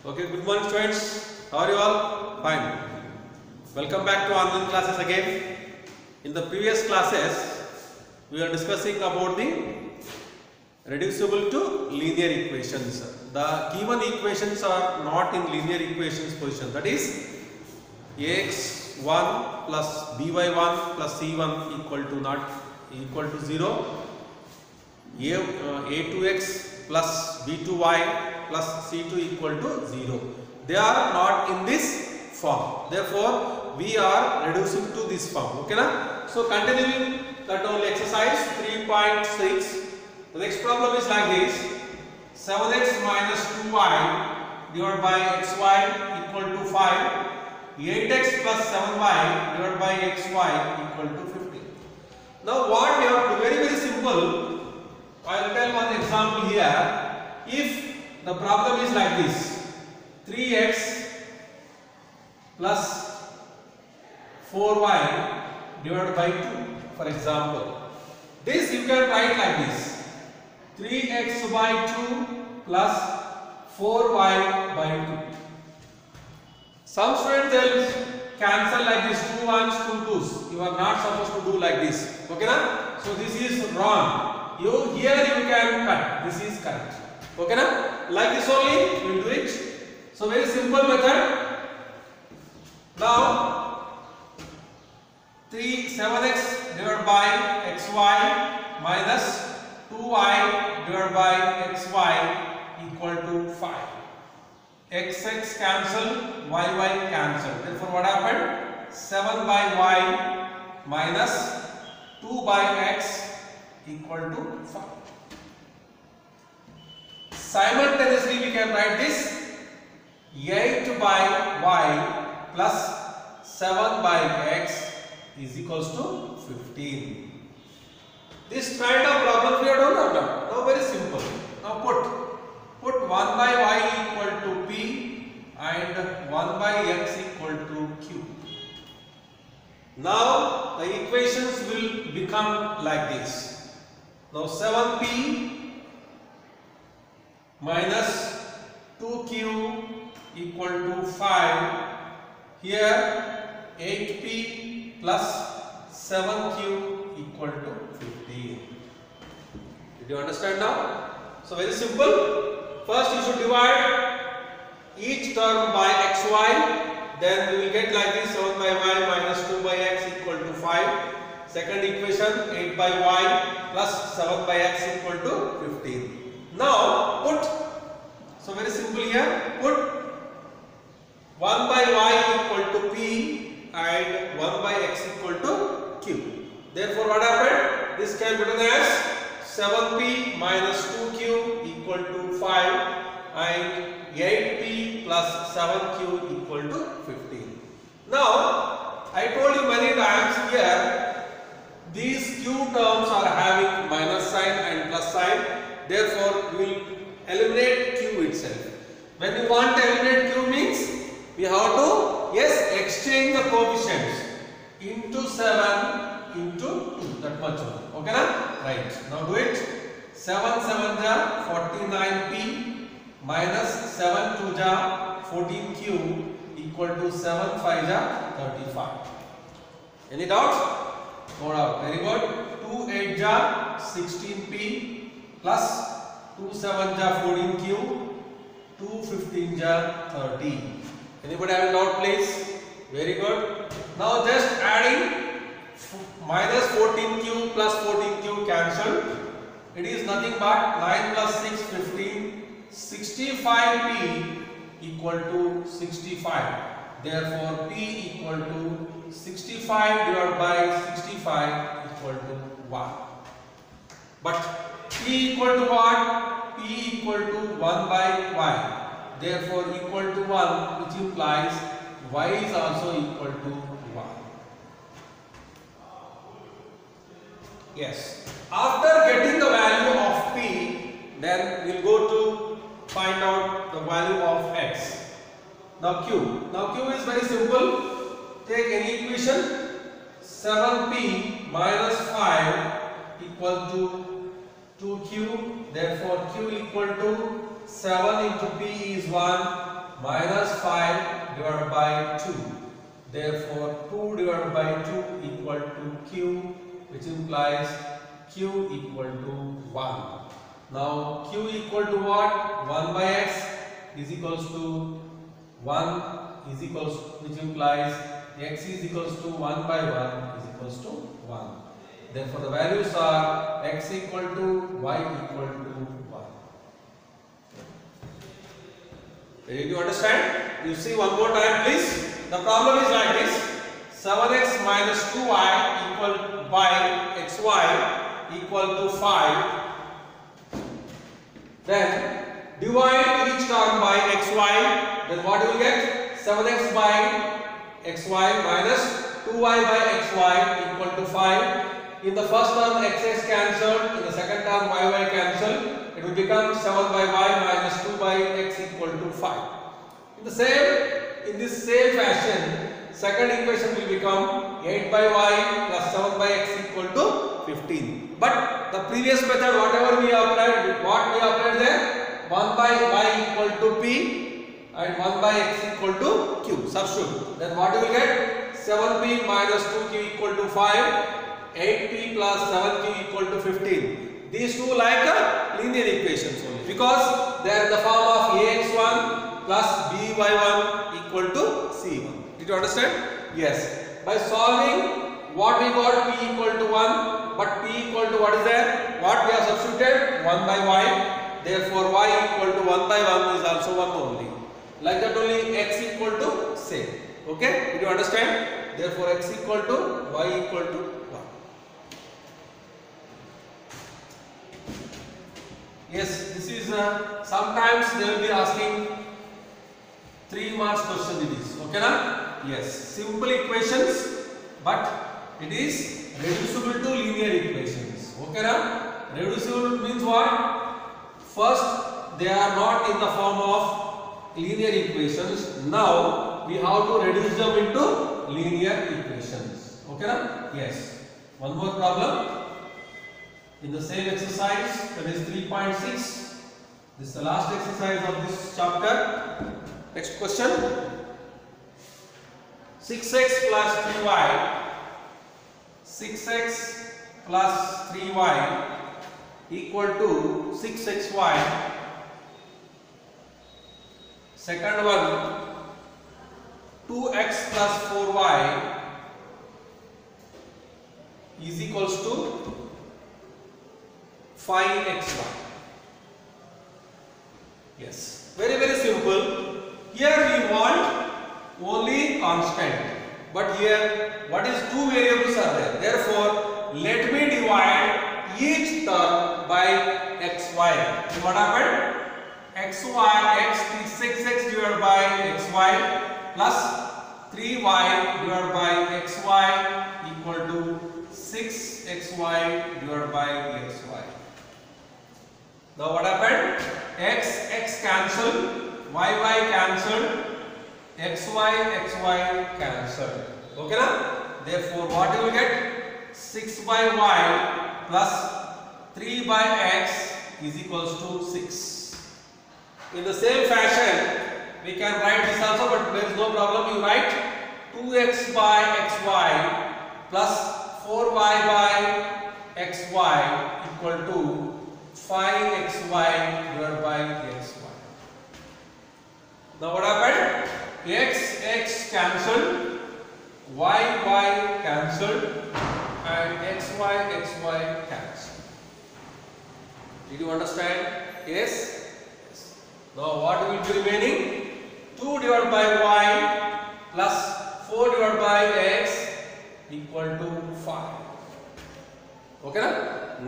Okay, good morning students. How are you all? Fine. Welcome back to online classes again. In the previous classes, we are discussing about the reducible to linear equations. The given equations are not in linear equations position. That is, ax1 plus by1 plus c1 equal to 0. a2x plus b2y plus c2 equal to 0. They are not in this form. Therefore, we are reducing to this form. Okay, na? So, continuing that only exercise 3.6. The next problem is like this: 7x minus 2y divided by xy equal to 5. 8x plus 7y divided by xy equal to 15. Now, what we have to do? Very simple. I will tell one example here. If the problem is like this: 3x plus 4y divided by 2, for example. This you can write like this: 3x by 2 plus 4y by 2. Some students will cancel like this: 2 ones, 2 twos. You are not supposed to do like this. Okay, na? So this is wrong. Here you can cut. This is correct. Okay, na? Like this only you will do it. So very simple method. Now 7x divided by xy minus 2y divided by xy equal to 5. X cancel, y cancel. Therefore, what happened? 7 by y minus 2 by x equal to 5. Simultaneously, we can write this: 8 by y plus 7 by x is equals to 15. This kind of problem we have done. Now very simple. Now put 1 by y equal to p and 1 by x equal to q. Now the equations will become like this. Now 7p minus 2q equal to 5. Here 8p plus 7q equal to 15. Did you understand now? So very simple. First you should divide each term by xy. Then we will get like this: 7 by y minus 2 by x equal to 5. Second equation: 8 by y plus 7 by x equal to 15. Now put, so very simple here, put 1 by y equal to p and 1 by x equal to q. Therefore, what happened? This can be written as 7p minus 2q equal to 5 and 8p plus 7q equal to 15. Now, I told you many times here, these q terms are having minus sign and plus sign. Therefore, we will eliminate q itself. When you want to eliminate q means, we have to, yes, exchange the coefficients into 7 into 2. That much only. Okay, na? Right. Now do it. 7 7 ja 49p minus 7 2 ja 14q equal to 7 5 ja 35. Any doubts? No doubt. Very good. 2 8 ja 16p plus 2 7 ja 14q, 2 15 ja 30. Anybody have a doubt, please? Very good. Now just adding minus 14q plus 14q cancel. It is nothing but 9 plus 6 15. 65p equal to 65. Therefore, p equal to 65 divided by 65 equal to 1. But p equal to what? P equal to 1 by y. Therefore, equal to 1, which implies y is also equal to 1. Yes. After getting the value of p, then we will go to find out the value of x. Now q. Now q is very simple. Take any equation. 7p minus 5 equal to 2q. Therefore, q equal to 7 into p is 1, minus 5 divided by 2. Therefore 2 divided by 2 equal to q, which implies q equal to 1. Now q equal to what? 1 by x is equals to 1 is equals, which implies x is equals to 1 by 1 is equals to 1. Therefore the values are x equal to y equal to 1. Did you understand? You see one more time please. The problem is like this: 7x minus 2y equal by xy equal to 5. Then divide each term by xy. Then what do you get? 7x by xy minus 2y by xy equal to 5. In the first term x cancelled, in the second term y cancelled. It will become 7 by y minus 2 by x equal to 5. In this same fashion, second equation will become 8 by y plus 7 by x equal to 15. But the previous method, whatever we applied, what we applied there? 1 by y equal to p and 1 by x equal to q. Substitute. Then what you will get? 7p minus 2q equal to 5. 8p plus 7q equal to 15. These two like linear equations only, because they are in the form of ax1 plus by1 equal to c1. Did you understand? Yes. By solving, what we got? P equal to 1, but p equal to what is there? What we have substituted? 1 by y. Therefore y equal to 1 by 1 is also 1 only. Like that only x equal to same. Okay? Did you understand? Therefore x equal to y equal to 1. Yes, this is sometimes they will be asking 3 marks question it is. Okay na? Yes, simple equations, but it is reducible to linear equations. Okay na? Reducible means what? First, they are not in the form of linear equations. Now we have to reduce them into linear equations. Okay na? Yes. One more problem. In the same exercise, that is 3.6. This is the last exercise of this chapter. Next question. 6x plus 3y. 6x plus 3y equal to 6xy. Second one, 2x plus 4y is equals to 5xy. Yes, very simple. Here we want only constant, but here what is two variables are there. Therefore, let me divide each term by xy. So what happened? Xy, x is 6x divided by xy plus 3y divided by xy equal to 6xy divided by xy. Now what happened? X cancelled, y cancelled, xy cancelled. Okay na? Therefore what you will get? 6 by y plus 3 by x is equals to 6. In the same fashion, we can write this also, but there is no problem. You write 2x by xy plus 4y by xy equal to 5xy divided by xy. Now what happened? X cancelled, y cancelled, and xy cancelled. Did you understand? Yes. Now what will be remaining? 2 divided by y plus 4 divided by x equal to 5. Okay na?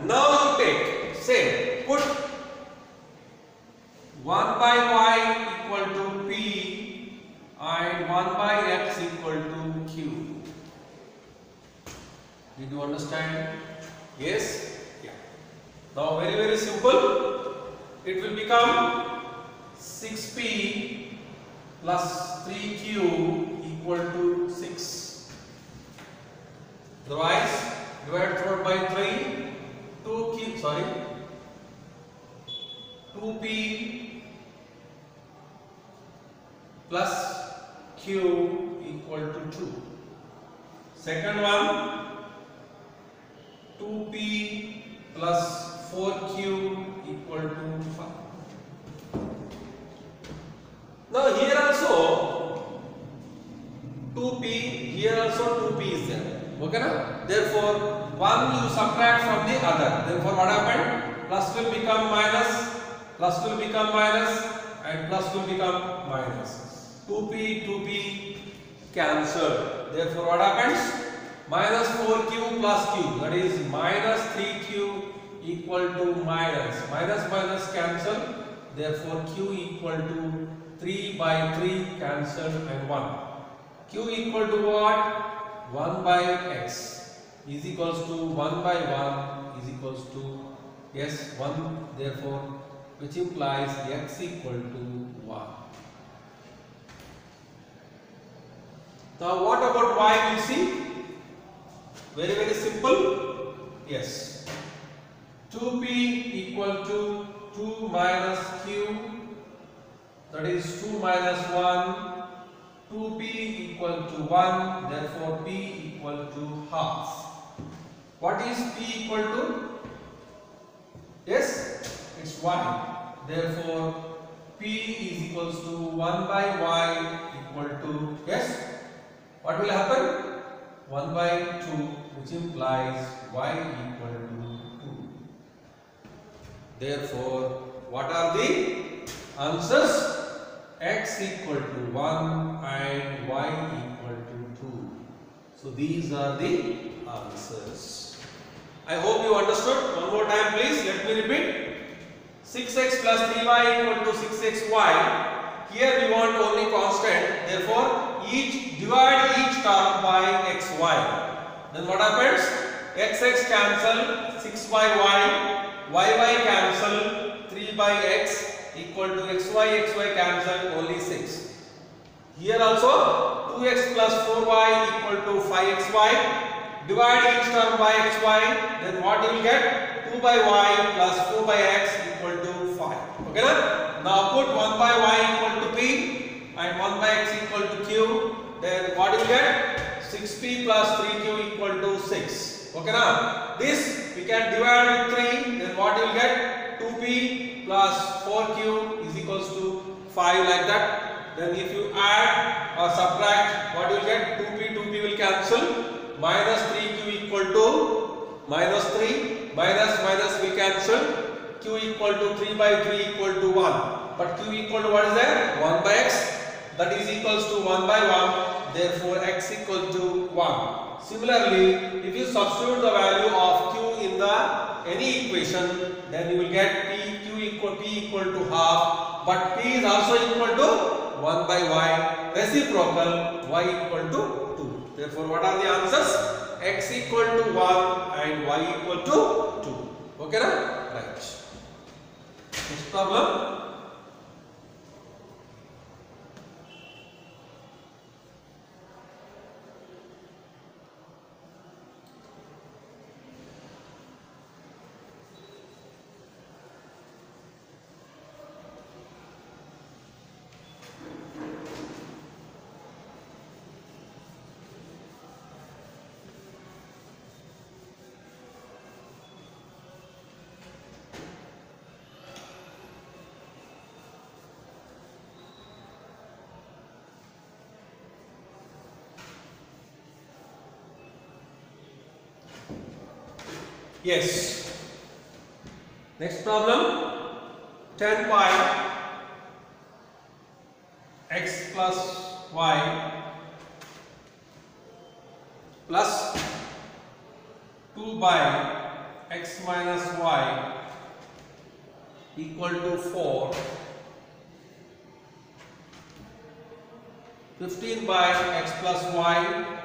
Now you take, say, put 1 by y equal to p and 1 by x equal to q. Did you understand? Yes? Yeah. Now very simple. It will become 6p plus 3q equal to 6. Otherwise, divide 4 by 3, 2p plus q equal to 2. Second one, 2p plus 4q equal to 5. Now here also 2p, here also 2p is there. Okay na? Therefore, one you subtract from the other. Therefore, what happened? Plus will become minus, plus will become minus, and plus will become minus. 2p cancelled. Therefore, what happens? Minus 4q plus q, that is minus 3q equal to minus. Minus minus cancel. Therefore, q equal to 3 by 3 cancelled and 1. Q equal to what? 1 by x is equals to 1 by 1 is equals to, yes, 1, therefore, which implies x equal to 1. Now what about y we see? Very very simple. Yes. 2p equal to 2 minus q, that is 2 minus 1. 2p equal to 1, therefore p equal to half. What is p equal to? Yes, it's y. Therefore, p is equals to 1 by y equal to, yes, what will happen? 1 by 2, which implies y equal to 2. Therefore, what are the answers? X equal to 1 and y equal to 2. So these are the answers. I hope you understood. One more time please, let me repeat. 6x plus 3y equal to 6xy. Here we want only constant. Therefore, divide each term by xy. Then what happens? Xx cancel, 6yy, yy cancel, 3 by x equal to xy cancel, only 6. Here also 2x plus 4y equal to 5xy. Divide each term by xy, then what you will get? 2 by y plus 4 by x equal to 5. Okay na? Now put 1 by y equal to p and 1 by x equal to q. Then what you will get? 6p plus 3q equal to 6. Okay na? This we can divide with 3. Then what you will get? 2p plus 4q is equals to 5, like that. Then if you add or subtract, what you will get? 2p will cancel. Minus 3q equal to minus 3. Minus will cancel. Q equal to 3 by 3 equal to 1. But q equal to what is there? 1 by x. That is equals to 1 by 1. Therefore, x equal to 1. Similarly, if you substitute the value of q in any equation, then you will get p equal to half. But p is also equal to 1 by y. Reciprocal, y equal to 2. Therefore, what are the answers? X equal to 1 and y equal to 2. Okay na? Right. Next problem. Yes. Next problem. 10 pi x plus y plus 2 by x minus y equal to 4. 15 by x plus y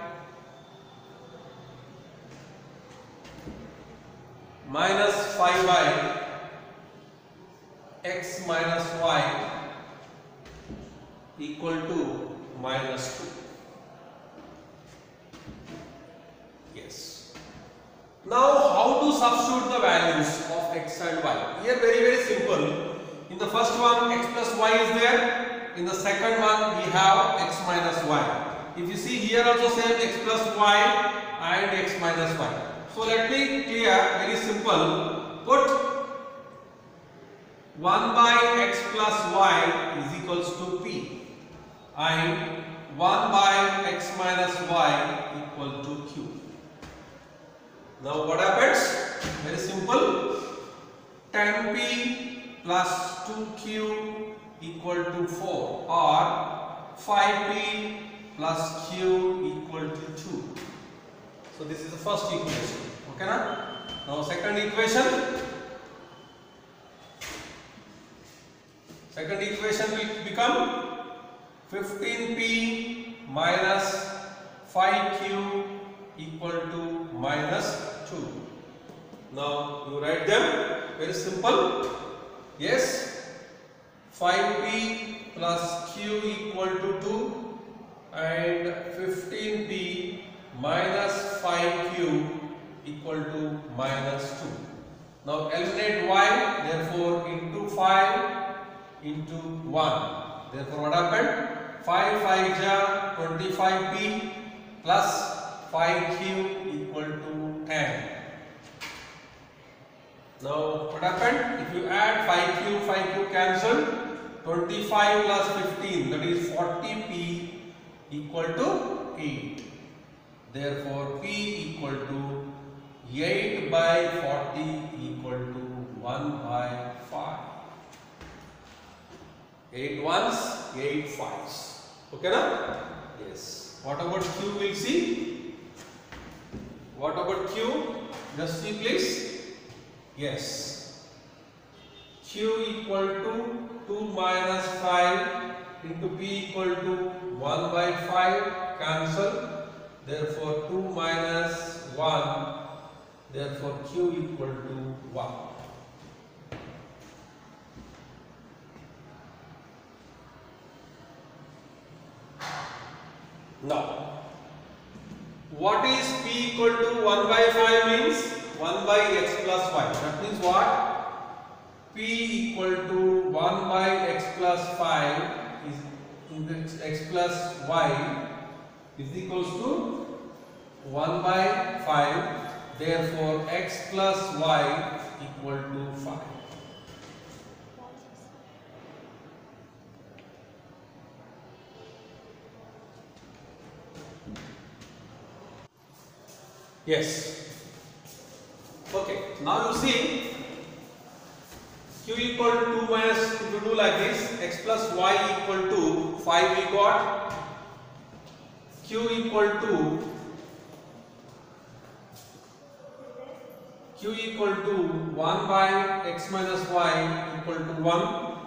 minus 5 by x minus y equal to minus 2. Yes. Now how to substitute the values of x and y? Here very simple. In the first one, x plus y is there. in the second one we have x minus y. If you see here also same x plus y and x minus y. So let me clear, very simple. Put 1 by x plus y is equals to p and 1 by x minus y equal to q. Now what happens? Very simple. 10p plus 2q equal to 4 or 5p plus q equal to 2. So this is the first equation. Okay na? Now second equation. Second equation will become 15p minus 5q equal to minus 2. Now you write them. Very simple. Yes. 5p plus q equal to 2 and 15p minus 5q equal to minus 2. Now eliminate y, therefore into 5 into 1. Therefore what happened? 5 5 ja 25p plus 5q equal to 10. Now what happened? If you add 5q cancel, 25 plus 15, that is 40p equal to 8. Therefore p equal to 8 by 40 equal to 1 by 5. 8 ones, 8 fives. Okay na? Yes. What about q? We'll see. What about q? Just see please. Yes. Q equal to 2 minus 5 into p equal to 1 by 5. Cancel. Therefore 2 minus 1. Therefore q equal to 1. Now, what is p equal to 1 by 5 means? 1 by x plus y. That means what? P equal to 1 by x plus 5 is x plus y is equals to 1 by 5. Therefore, x plus y equal to 5. Yes. Okay. Now you see q equal to 2 minus, if you do like this, x plus y equal to 5 we got. Q equal to 1 by x minus y equal to 1.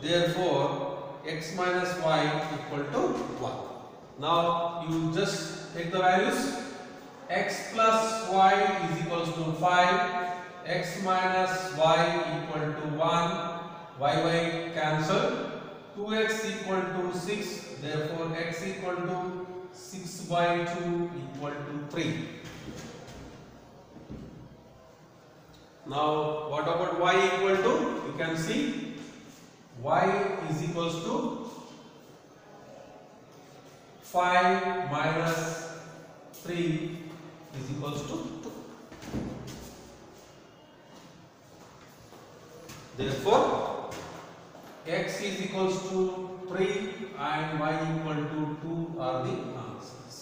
Therefore, x minus y equal to 1. Now you just take the values. X plus y is equals to 5, x minus y equal to 1, y cancel, 2x equal to 6, therefore x equal to 6 by 2 equal to 3. Now what about y equal to? You can see y is equals to 5 minus 3 is equals to 2. Therefore, x is equals to 3 and y equal to 2 are the answers.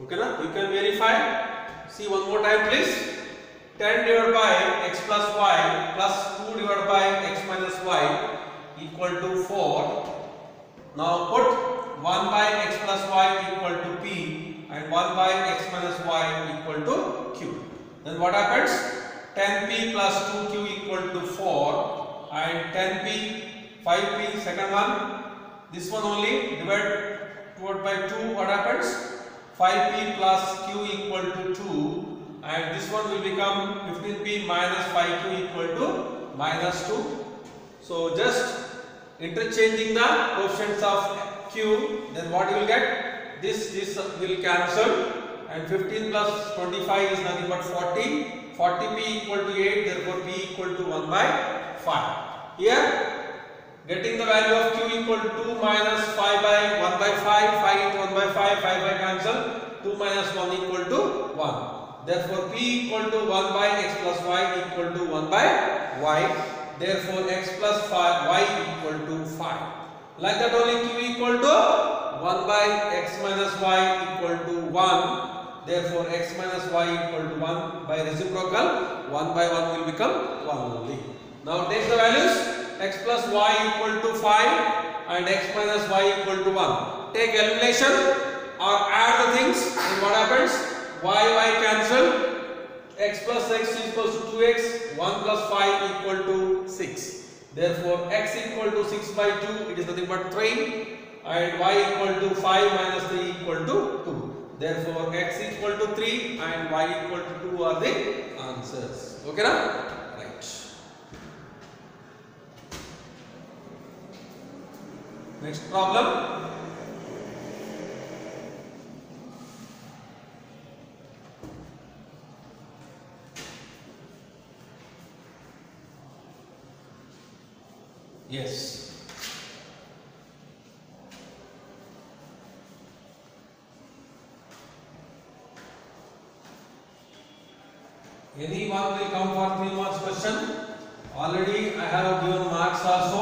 Okay, na? You can verify. See one more time, please. 10 divided by x plus y plus 2 divided by x minus y equal to 4. Now put 1 by x plus y equal to p and 1 by x minus y equal to q. Then what happens? 10p plus 2q equal to 4 and 10p, 5p, second one. This one only divide by 2. What happens? 5p plus q equal to 2 and this one will become 15p minus 5q equal to minus 2. So just interchanging the coefficients of q, then what you will get? This will cancel and 15 plus 25 is nothing but 40. 40p equal to 8, therefore p equal to 1 by 5. Here, getting the value of q equal to 2 minus 5 by 1 by 5, 5 into 1 by 5, 5 by cancel, 2 minus 1 equal to 1. Therefore, p equal to 1 by x plus y equal to 1 by y. Therefore, x plus y equal to 5. Like that only q equal to 1 by x minus y equal to 1. Therefore, x minus y equal to 1 by reciprocal, 1 by 1 will become 1 only. Now take the values, x plus y equal to 5 and x minus y equal to 1. Take elimination or add the things, and what happens? Y cancel, x plus x is equal to 2x, 1 plus 5 equal to 6. Therefore, x equal to 6 by 2, it is nothing but 3, and y equal to 5 minus 3 equal to 2. Therefore, x equal to 3 and y equal to 2 are the answers. Okay na? Right. Next problem. Yes. Anyone will come for 3 marks question. Already I have given marks also.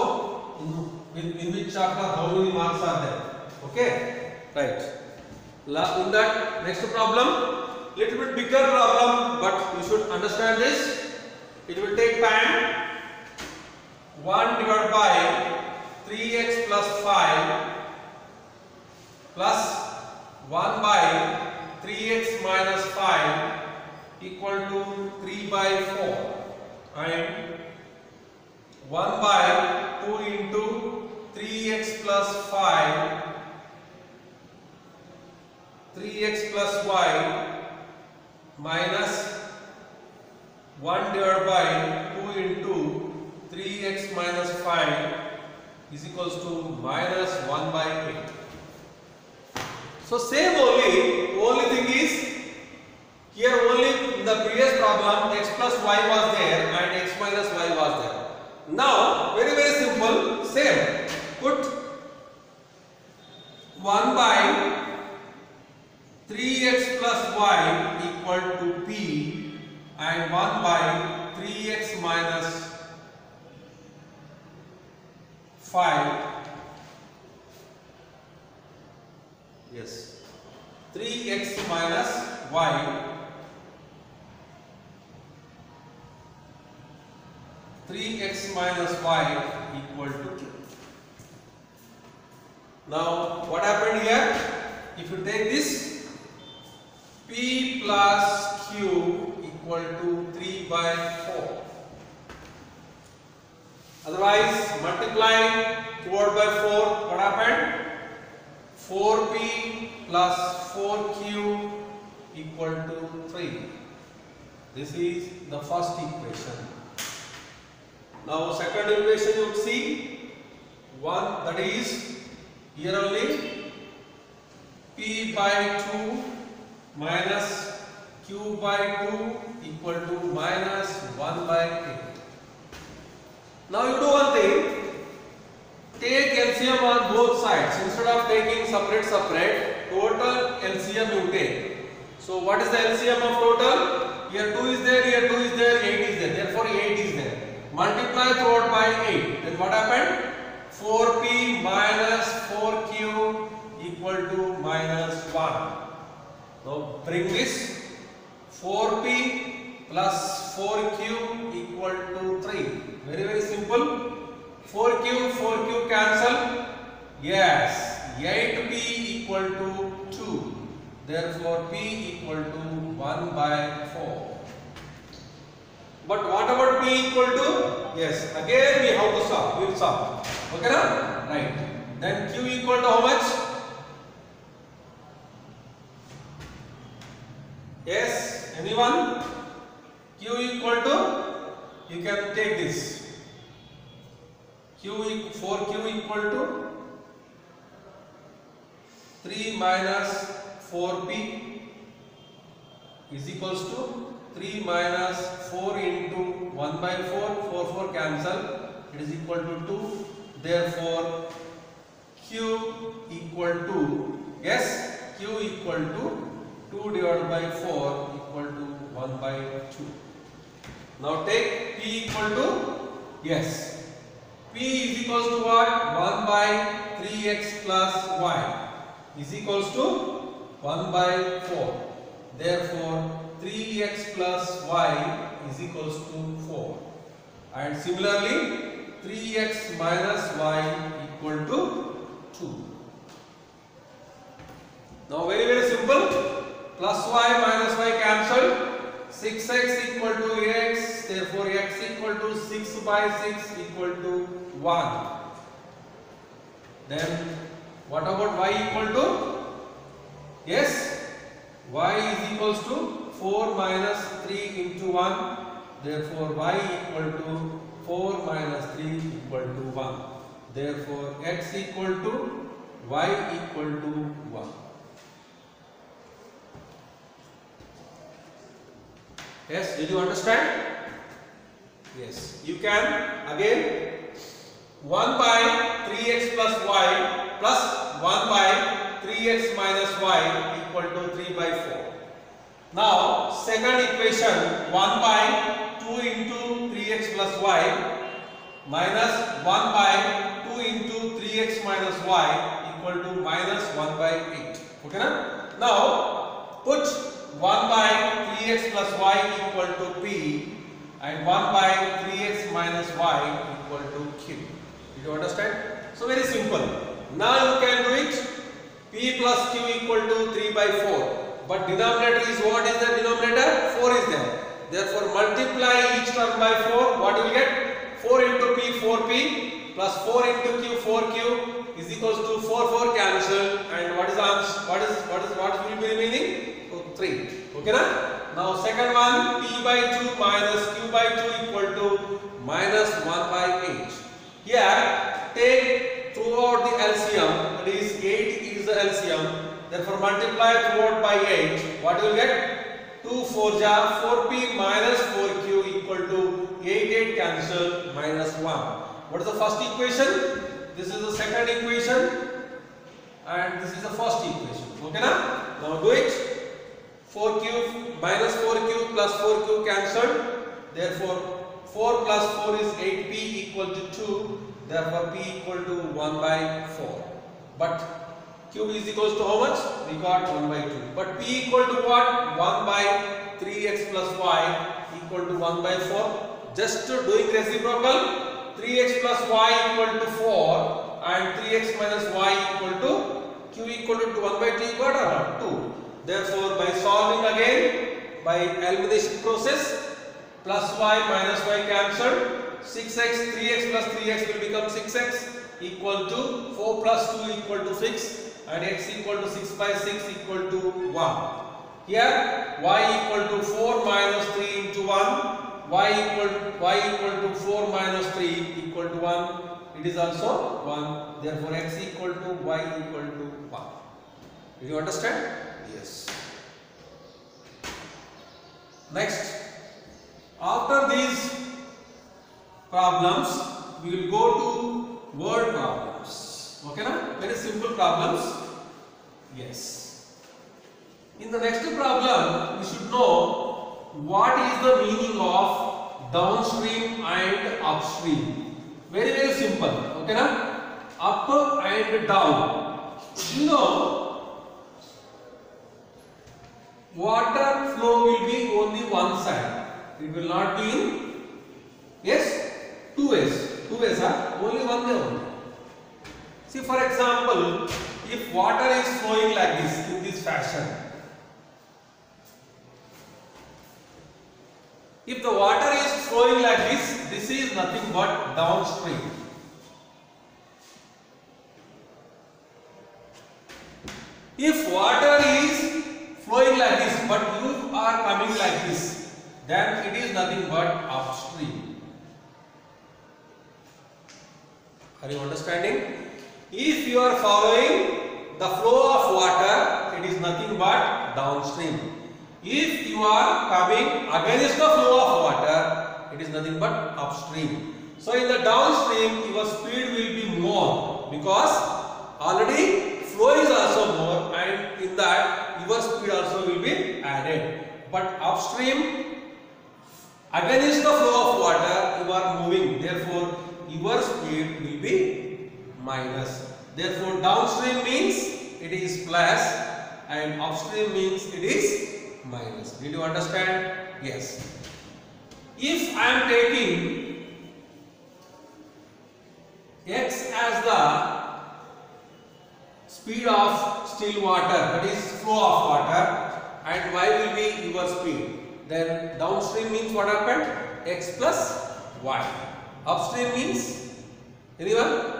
In which chapter how many marks are there? Okay, right. In that next problem, little bit bigger problem, but you should understand this. It will take time. 1 divided by 3x plus 5 plus 1 by 3x minus 5 equal to 3 by 4 and 1 by 2 into 3x plus 5 3x plus y minus 1 divided by 2 into 3x minus 5 is equals to minus 1 by 8. So same only thing is here only in the previous problem x plus y was there and x minus y was there. Now very simple, same. Put 1 by 3x plus y equal to p and 1 by 3x minus 5. Yes, 3x minus y equal to q. Now what happened here? If you take this, p plus q equal to 3 by 4. Otherwise, multiply 4 by 4, what happened? 4p plus 4q equal to 3. This is the first equation. Now second equation you see, one that is here only p by 2 minus q by 2 equal to minus 1 by 8. Now you do one thing, take LCM on both sides. Instead of taking separate, total LCM you take. So what is the LCM of total? Here 2 is there, here 2 is there, 8 is there. Therefore 8 is there. Multiply throughout by 8. Then what happened? 4p minus 4q equal to minus 1. Now bring this 4p plus 4q equal to 3. Very simple. 4q cancel. Yes. 8p equal to 2. Therefore p equal to 1 by 4. But what about p equal to? Yes. Again we have to solve. We will solve. Okay na? Right. Then q equal to how much? Yes. Anyone? Q equal to? You can take this. 4q equal to 3 minus 4p is equals to 3 minus 4 into 1 by 4, 4 4 cancel, it is equal to 2. Therefore Q equal to, yes, Q equal to 2 divided by 4 equal to 1 by 2. Now take P equal to, yes, P is equals to what? 1 by 3x plus y is equals to 1 by 4. Therefore 3x plus y is equals to 4. And similarly 3x minus y equal to 2. Now very simple. Plus y minus y cancelled. 6x equal to x. Therefore x equal to 6 by 6 equal to 1. Then what about y equal to? Yes, y is equals to 4 minus 3 into 1. Therefore y equal to 4 minus 3 equal to 1. Therefore x equal to y equal to 1. Yes, did you understand? Yes, you can again 1 by 3x plus y plus 1 by 3x minus y equal to 3 by 4. Now second equation, 1 by 2 into 3x plus y minus 1 by 2 into 3x minus y equal to minus 1 by 8. Okay na? Now put 1 by 3x plus y equal to P and 1 by 3x minus y equal to Q. Did you understand? So very simple. Now you can do it. P plus Q equal to 3 by 4. But denominator is, what is the denominator? 4 is there. Therefore multiply each term by 4. What you will get? 4 into P, 4P plus 4 into Q, 4Q is equals to 4 4 cancel. And what is the answer? What will be remaining? 3. Okay na? Now second one, P by 2 minus Q by 2 equal to minus 1 by 8. Here take throughout the LCM, that is 8 is the LCM. Therefore multiply throughout by 8. What you will get? 2 4 ja 4P minus 4Q equal to 8 cancel minus 1. What is the first equation? This is the second equation and this is the first equation. Okay na? Now do it. 4Q minus 4Q plus 4Q cancelled. Therefore 4 plus 4 is 8P equal to 2. Therefore P equal to 1 by 4. But Q is equals to how much? We got 1 by 2. But P equal to what? 1 by 3x plus y equal to 1 by 4. Just doing reciprocal. 3x plus y equal to 4 and 3x minus y equal to Q equal to 1 by 2 got or 2. Therefore by solving again by elimination process, plus y minus y cancelled. 6x, 3x plus 3x will become 6x equal to 4 plus 2 equal to 6 and x equal to 6 by 6 equal to 1. Here y equal to 4 minus 3 into 1, y equal to 4 minus 3 equal to 1. It is also 1. Therefore x equal to y equal to 1. Did you understand? Yes. Next, after these problems, we will go to word problems. Okay na? Very simple problems. Yes. In the next problem, we should know what is the meaning of downstream and upstream. Very simple. Okay na? Up and down. You know, water flow will be only one side. It will not be in, yes, two ways. Two ways are only one way only. See, for example, if water is flowing like this, in this fashion, if the water is flowing like this is nothing but downstream. If water is flowing like this, but you are coming like this, then it is nothing but upstream. Are you understanding? If you are following the flow of water, it is nothing but downstream. If you are coming against the flow of water, it is nothing but upstream. So in the downstream, your speed will be more because already flow is also more, and in that your speed also will be added. But upstream, against the flow of water, you are moving. Therefore, your speed will be minus. Therefore, downstream means it is plus and upstream means it is minus. Did you understand? Yes. If I am taking x as the speed of still water, that is flow of water, and y will be your speed, then downstream means what happened? X plus y. Upstream means anyone?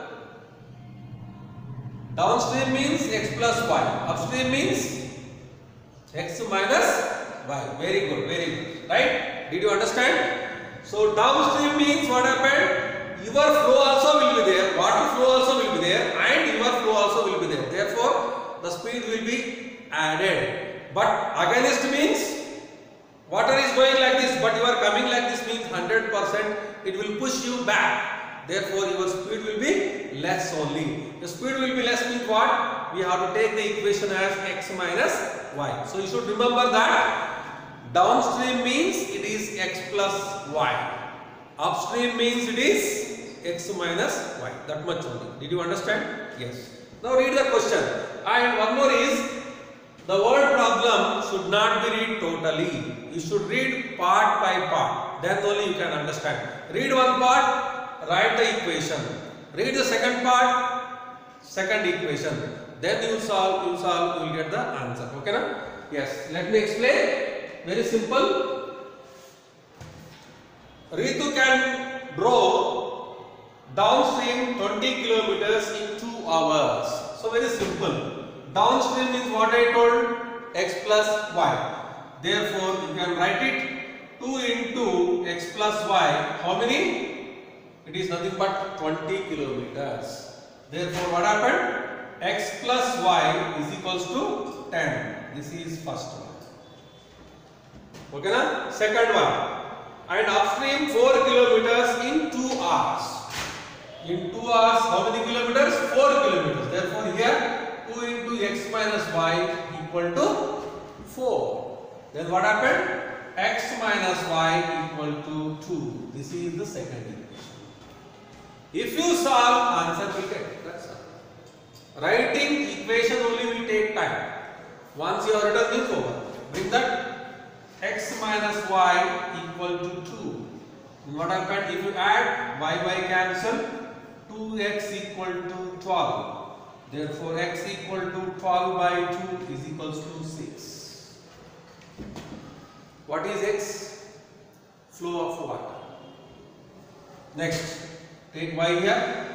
Downstream means x plus y. Upstream means x minus y. Very good, very good. Right? Did you understand? So downstream means what happened? Your flow also will be there, water flow also will be there, and your flow also will be there. Therefore, the speed will be added. But against means water is going like this, but you are coming like this means 100%. It will push you back. Therefore, your speed will be less only. The speed will be less means what? We have to take the equation as x minus y. So you should remember that downstream means it is x plus y. Upstream means it is x minus y. That much only. Did you understand? Yes. Now read the question. And one more is, the word problem should not be read totally. You should read part by part. Then only you can understand. Read one part, write the equation. Read the second part, second equation. Then you solve, you will get the answer. Okay na? Yes. Let me explain. Very simple. Ritu can draw downstream 20 kilometers in 2 hours. So very simple. Downstream means what I told, x plus y. Therefore, you can write it 2 into x plus y. How many? It is nothing but 20 kilometers. Therefore, what happened? X plus y is equals to 10. This is first one. Okay na? Second one. And upstream 4 kilometers in 2 hours. In 2 hours, how many kilometers? 4 kilometers. Therefore, here 2 into x minus y equal to 4. Then what happened? X minus y equal to 2. This is the second equation. If you solve, answer will get. That's all. Writing equation only will take time. Once you have written this over, bring that x minus y equal to 2. What happened? If you add, y cancel, 2x equal to 12. Therefore, x equal to 12 by 2 is equals to 6. What is x? Flow of water. Next, take y here.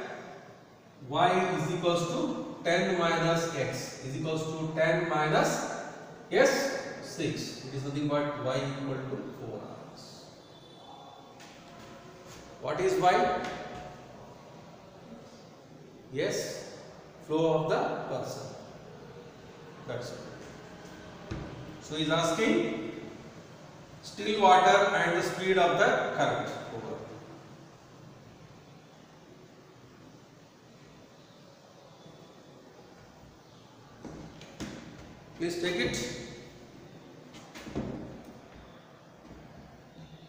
Y is equals to 10 minus x is equals to 10 minus, yes, 6. It is nothing but y equal to 4 hours. What is y? Yes, flow of the person. That's it. So he is asking still water and the speed of the current over. Please take it.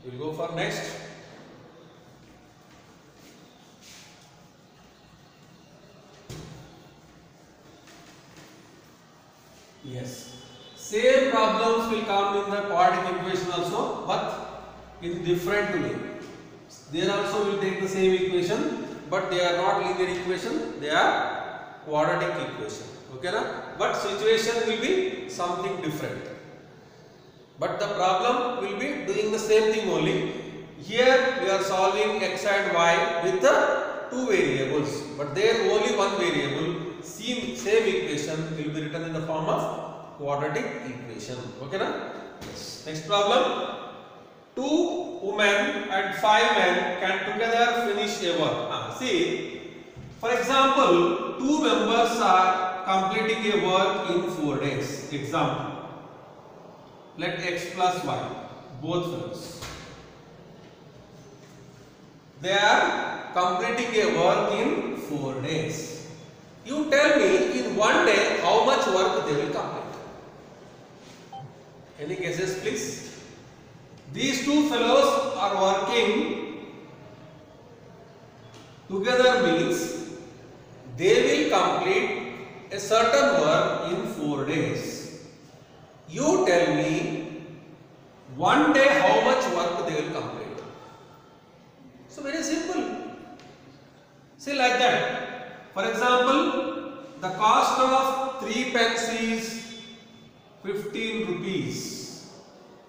We will go for next. Yes. Same problems will come in the quadratic equation also, but in different way. There also will take the same equation, but they are not linear equation, they are quadratic equation. Okay na? But situation will be something different. But the problem will be doing the same thing only. Here we are solving x and y with the two variables, but there only one variable. Same equation will be written in the form of quadratic equation. Okay na? Yes. Next problem. 2 women and 5 men can together finish a work. See, for example, 2 members are completing a work in 4 days. Example. let x plus y, both fellows. They are completing a work in 4 days. You tell me in 1 day how much work they will complete. Any guesses please? These two fellows are working together means they will complete a certain work in 4 days. You tell me 1 day how much work they will complete. So very simple. See like that. For example, the cost of 3 pens is 15 rupees.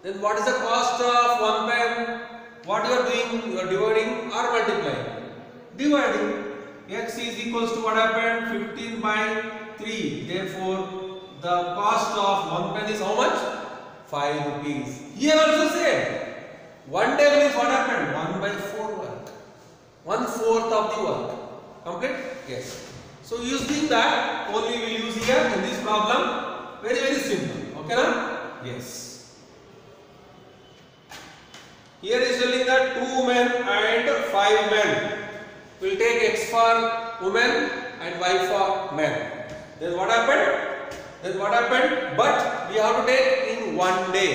Then what is the cost of 1 pen? What you are doing? You are dividing or multiplying? Dividing. X is equals to what happened? 15 by 3. Therefore, the cost of 1 pen is how much? 5 rupees. Here also same. 1 day means what happened? 1 by 4 work. 1/4 of the work. Complete? Yes. So using that only we will use here in this problem. Very simple. Okay na? Yes. Here is telling that 2 men and 5 men. We'll take X for women and Y for men. Then what happened? But we have to take in 1 day.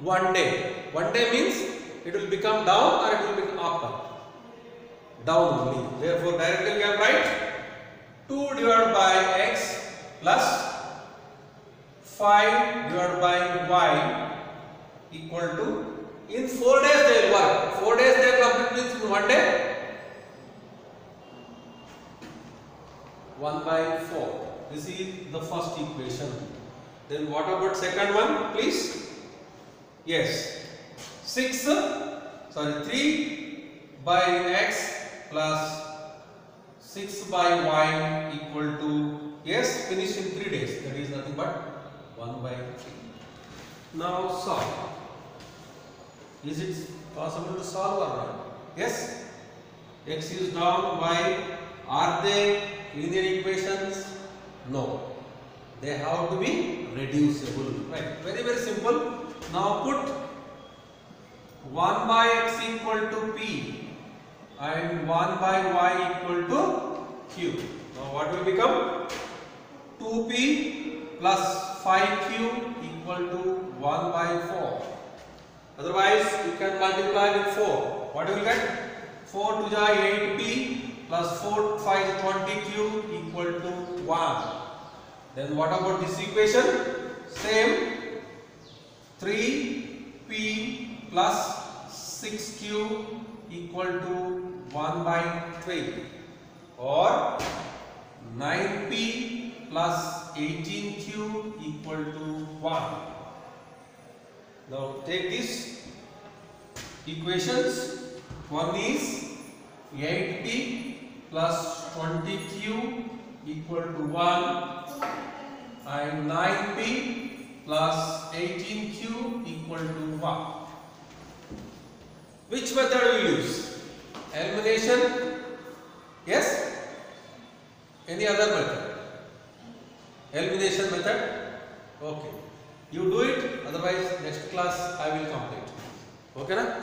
1 day. 1 day means it will become down or it will become up. Down only. Therefore, directly we can write 2 divided by X plus 5 divided by Y equal to, in 4 days they will work. 4 days they will complete means in 1 day 1 by 4. This is the first equation. Then what about second one, please? Yes, 3 by X plus 6 by Y equal to, yes, finish in 3 days. That is nothing but 1 by 3. Now solve. Is it possible to solve or not? Yes. X is down, Y. Are they linear equations? No. They have to be reducible. Right. Very simple. Now put 1 by X equal to P and 1 by Y equal to Q. Now what will become? 2P plus 5Q equal to 1 by 4. Otherwise you can multiply with 4. What do you get? 4 to the 8P plus 4 5 20Q equal to 1. Then what about this equation? Same. 3P plus 6Q equal to 1 by 3, or 9P plus 18Q equal to 1. Now take these equations. One is 8P plus 20Q equal to 1 and 9P plus 18Q equal to 1. Which method we will use? Elimination? Yes? Any other method? Elimination method? Okay. You do it, otherwise next class I will complete. Okay na?